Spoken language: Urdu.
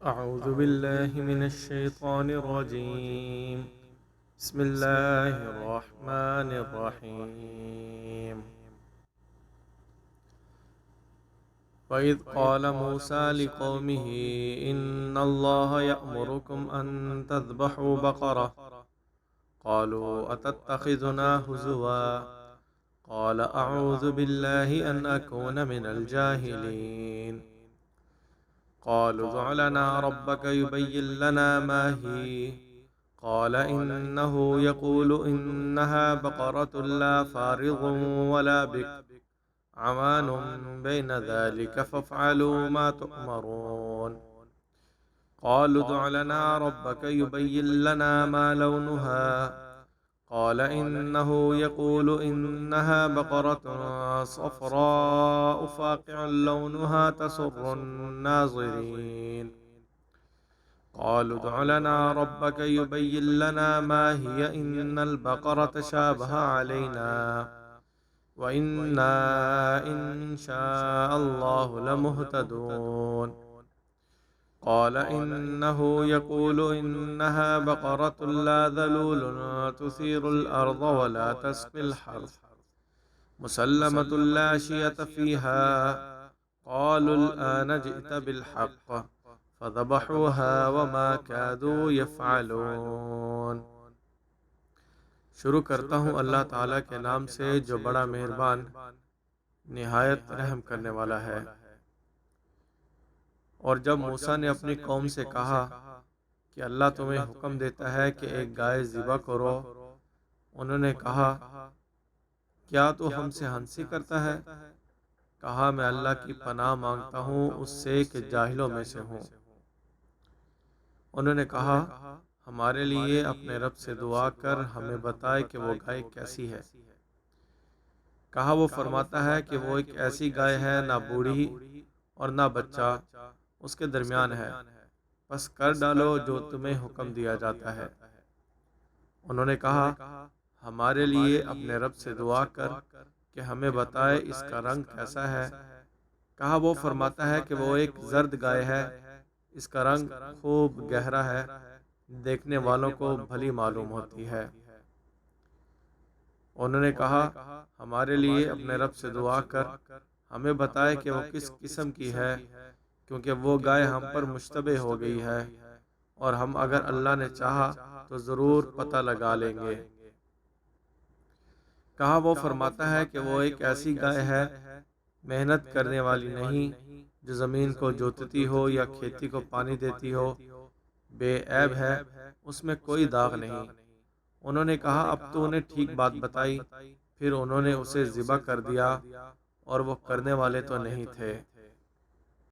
أعوذ بالله من الشيطان الرجيم. بسم الله الرحمن الرحيم. وإذ قال موسى لقومه إن الله يأمركم أن تذبحوا بقرة قالوا أتتخذنا هزوا قال أعوذ بالله أن أكون من الجاهلين. قالوا ادع لنا ربك يبين لنا ما هي قال إنه يقول إنها بقرة لا فارض ولا بكر عوان بين ذلك فافعلوا ما تؤمرون. قالوا ادع لنا ربك يبين لنا ما لونها قال إنه يقول إنها بقرة صفراء فاقع لونها تسر الناظرين. قالوا ادع لنا ربك يبين لنا ما هي إن البقرة شابه علينا وإنا إن شاء الله لمهتدون. قال إنه يقول إنها بقرة لا ذلول تثير الأرض ولا تسقي الحرث مسلمة لا شية فيها. قالوا الآن جئت بالحق فذبحوها وما كادوا يفعلون. شروع کرتا ہوں اللہ تعالیٰ کے نام سے جو بڑا مہربان نہایت رحم کرنے والا ہے۔ اور جب موسیٰ نے اپنی قوم سے کہا کہ اللہ تمہیں حکم دیتا ہے کہ ایک گائے ذبح کرو، انہوں نے کہا کیا تو ہم سے ہنسی کرتا ہے؟ کہا میں اللہ کی پناہ مانگتا ہوں اس سے کہ جاہلوں میں سے ہوں۔ انہوں نے کہا ہمارے لیے اپنے رب سے دعا کر ہمیں بتائے کہ وہ گائے کیسی ہے۔ کہا وہ فرماتا ہے کہ وہ ایک ایسی گائے ہے نہ بوڑھی اور نہ بچہ، اس کے درمیان ہے، بس کر ڈالو جو تمہیں حکم دیا جاتا ہے۔ انہوں نے کہا ہمارے لیے اپنے رب سے دعا کر کہ ہمیں بتائے اس کا رنگ کیسا ہے۔ کہا وہ فرماتا ہے کہ وہ ایک زرد گائے ہے، اس کا رنگ خوب گہرا ہے، دیکھنے والوں کو بھلی معلوم ہوتی ہے۔ انہوں نے کہا ہمارے لیے اپنے رب سے دعا کر ہمیں بتائے کہ وہ کس قسم کی ہے، کیونکہ وہ گائے ہم پر مشتبہ ہو گئی ہے، اور ہم اگر اللہ نے چاہا تو ضرور پتہ لگا لیں گے۔ کہا وہ فرماتا ہے کہ وہ ایک ایسی گائے ہے محنت کرنے والی نہیں، جو زمین کو جوتتی ہو یا کھیتی کو پانی دیتی ہو، بے عیب ہے، اس میں کوئی داغ نہیں۔ انہوں نے کہا اب تو انہیں ٹھیک بات بتائی، پھر انہوں نے اسے ذبح کر دیا اور وہ کرنے والے تو نہیں تھے۔